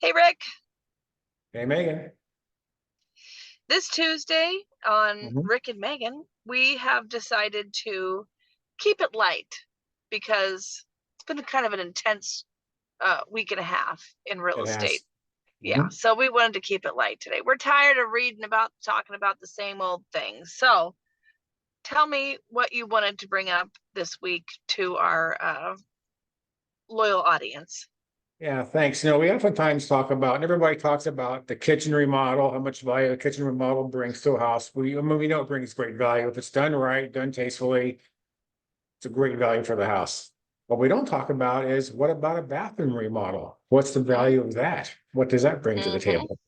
Hey Rick, Hey, Megan. this Tuesday on Hmm. Rick and Meghan, we have decided to keep it light because it's been kind of an intense week and a half in real It estate. has. Yeah, Hmm. so we wanted to keep it light today. We're tired of reading about, talking about the same old things. So tell me what you wanted to bring up this week to our loyal audience. Yeah, thanks. We oftentimes talk about, and everybody talks about the kitchen remodel, how much value a kitchen remodel brings to a house. We know it brings great value. If it's done right, done tastefully, it's a great value for the house. What we don't talk about is what about a bathroom remodel? What's the value of that? What does that bring to the Mm-hmm, table?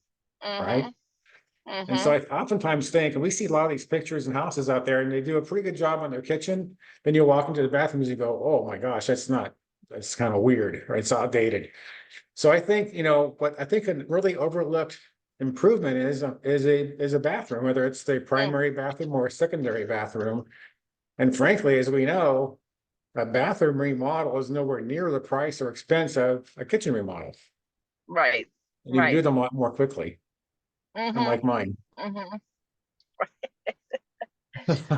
Right. mm-hmm, And mm-hmm. so I oftentimes think, and we see a lot of these pictures and houses out there, and they do a pretty good job on their kitchen. Then you walk into the bathrooms, and you go, "Oh my gosh, that's kind of weird, right? It's outdated." So I think, what I think a really overlooked improvement is a bathroom, whether it's the Mm. primary bathroom or a secondary bathroom. And frankly, as we know, a bathroom remodel is nowhere near the price or expense of a kitchen remodel. Right, And you can do right. them a lot more quickly, Mm-hmm, unlike mine. mm-hmm.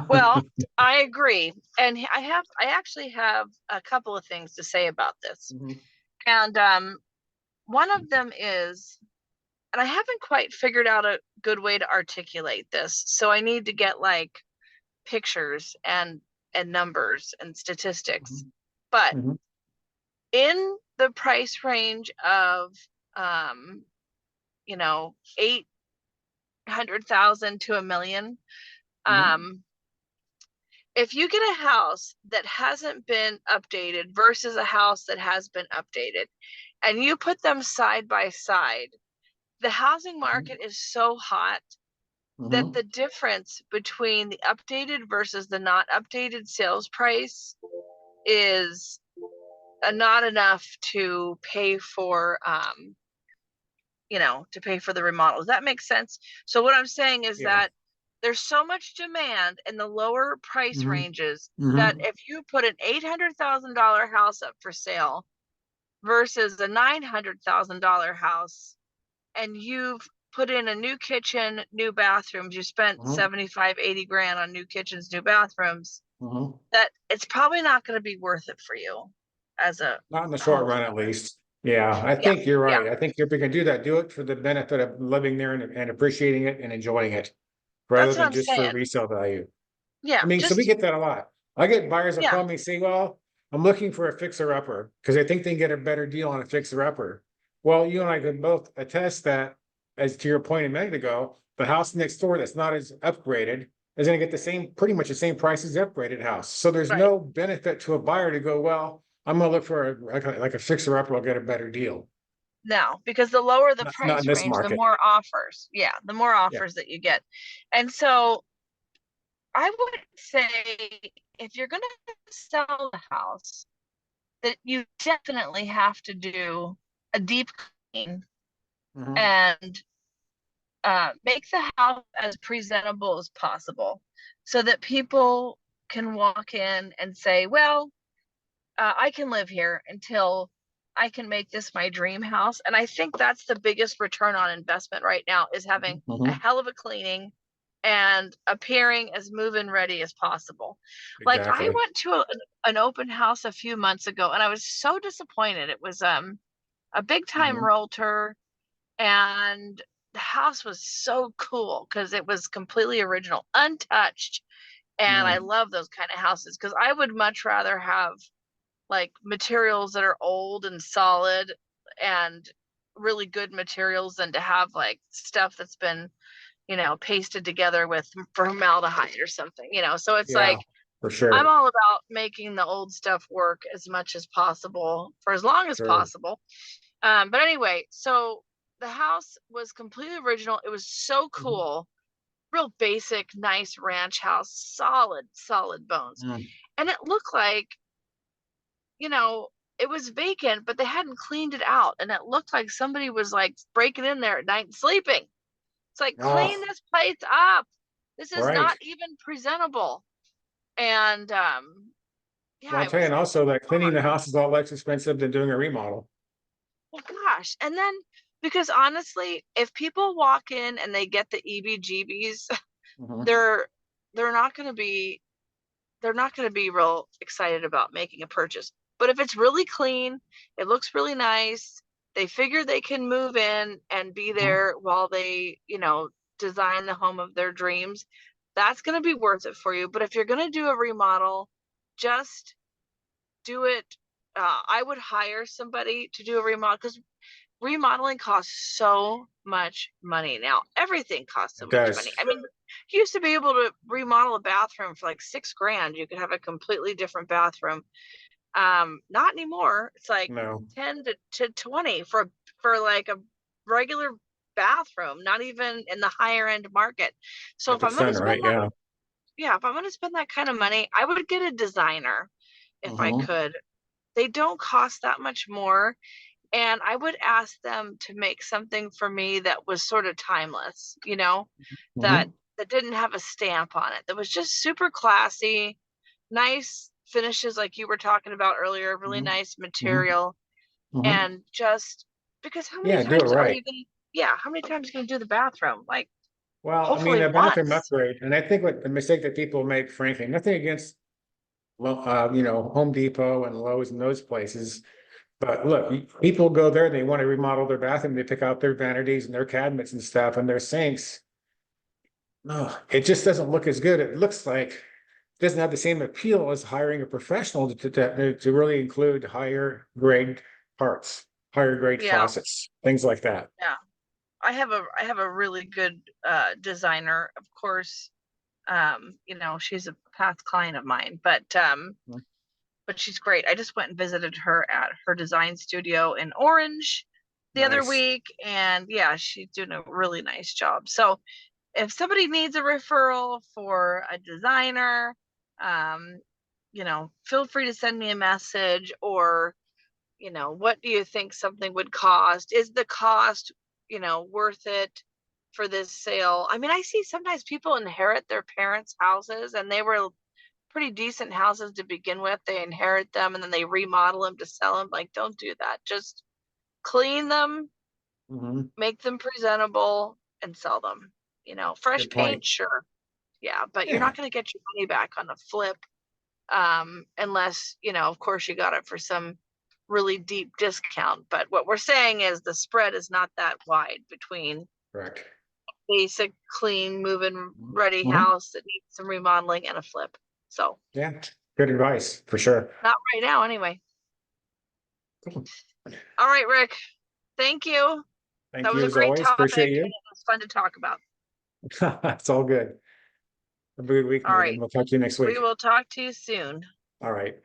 Well, I agree. And I actually have a couple of things to say about this. Mhm. And one of them is, and I haven't quite figured out a good way to articulate this. So I need to get like pictures and numbers and statistics. Mhm. But Mhm. in the price range of um, 800,000 to 1 million, Mhm. um, if you get a house that hasn't been updated versus a house that has been updated and you put them side by side, the housing Mhm. market is so hot that Mhm. the difference between the updated versus the not updated sales price is not enough to pay for to pay for the remodel. Does that make sense? So what I'm saying is Yeah. that there's so much demand in the lower price Mhm. ranges that Mhm. if you put an $800,000 house up for sale versus a $900,000 house and you've put in a new kitchen, new bathrooms, you spent Mhm. 75, 80 grand on new kitchens, new bathrooms, Mhm. that it's probably not going to be worth it for you as a Not in the short run, at homeowner. least. Yeah, I Yeah. think you're Yeah. right. I think if we can do that, do it for the benefit of living there and appreciating it and enjoying it, rather That's what than I'm just for saying. resale value. Yeah. I mean, so we Just, get that a lot. I get buyers that yeah. call me and say, "Well, I'm looking for a fixer-upper because I think they can get a better deal on a fixer-upper." Well, you and I can both attest that, as to your point a minute ago, the house next door that's not as upgraded is going to get the same, pretty much the same price as the upgraded house. So there's Right. no benefit to a buyer to go, "Well, I'm going to look for like a fixer-upper. I'll get a better deal." Now, because the lower the Not in price this range, the market. more offers. Yeah. The more Yeah. offers that you get. And so I would say if you're going to sell the house, that you definitely have to do a deep clean Mhm. and make the house as presentable as possible so that people can walk in and say, well, I can live here until I can make this my dream house. And I think that's the biggest return on investment right now is having a Mhm. hell of a cleaning and appearing as move-in ready as possible. Like I Exactly. went to an open house a few months ago and I was so disappointed. It was a big time Mhm. realtor and the house was so cool because it was completely original, untouched. And I Mhm. love those kind of houses because I would much rather have like materials that are old and solid and really good materials than to have like stuff that's been, pasted together with formaldehyde or something, So it's Yeah, like for I'm sure. all about making the old stuff work as much as possible for as long as Sure. possible. But anyway, so the house was completely original. It was so Mhm. cool, real basic, nice ranch house, solid, solid bones. Mm. And it looked like, you know, it was vacant, but they hadn't cleaned it out. And it looked like somebody was like breaking in there at night and sleeping. It's like, clean Oh, this place up. This is not right. even presentable. And yeah, Well, I'll I tell you, was and like, also that cleaning the darn. house is a lot less expensive than doing a remodel. Well, gosh. And then Because honestly, if people walk in and they get the EBGBs, Mhm. they're they're not going to be they're not going to be real excited about making a purchase. But if it's really clean, it looks really nice, they figure they can move in and be Mhm. there while they, design the home of their dreams, that's going to be worth it for you. But if you're going to do a remodel, just do it. I would hire somebody to do a remodel because remodeling costs so much money now. Everything costs so It much does. money. I mean, you used to be able to remodel a bathroom for like 6 grand. You could have a completely different bathroom. Not anymore. It's like No, 10 to 20 for like a regular bathroom, not even in the higher end market. So if if I'm it's gonna done spend right, that, yeah. yeah, if I'm gonna spend that kind of money, I would get a designer if I Mhm. could. They don't cost that much more, and I would ask them to make something for me that was sort of timeless, that Mhm. that didn't have a stamp on it, that was just super classy, nice finishes like you were talking about earlier, really Mhm. nice Mhm. material, Mhm. and just because how many Yeah, do it times are right. you gonna yeah, how many times are you gonna do the bathroom? Like Well, I mean, hopefully a bathroom once. upgrade, and I think what the mistake that people make, frankly, nothing against, well, Home Depot and Lowe's and those places. But look, people go there, they want to remodel their bathroom, they pick out their vanities and their cabinets and stuff and their sinks. No, it just doesn't look as good. It looks like doesn't have the same appeal as hiring a professional to really include higher grade parts, higher grade Yeah, faucets, things like that. yeah. I have a really good designer, of course. She's a past client of mine, but she's great. I just went and visited her at her design studio in Orange the other Nice. week, and yeah, she's doing a really nice job. So if somebody needs a referral for a designer, um, feel free to send me a message, or what do you think something would cost? Is the cost, worth it for this sale? I mean, I see sometimes people inherit their parents' houses and they were pretty decent houses to begin with. They inherit them and then they remodel them to sell them. Like, don't do that. Just clean them, Mhm. make them presentable, and sell them. Fresh Good point. paint, sure. Yeah, but you're Yeah, not going to get your money back on a flip, unless, of course, you got it for some really deep discount. But what we're saying is the spread is not that wide between correct. basic, clean, move-in ready Mhm. house that needs some remodeling and a flip. So Yeah, good advice for sure. not right now, anyway. Cool. All right, Rick. Thank you. Thank That was you a as great always. topic Appreciate and you. it was fun to talk about. It's all good. Have a good week, All Megan. right. We'll talk to you next We week. will talk to you soon. All right.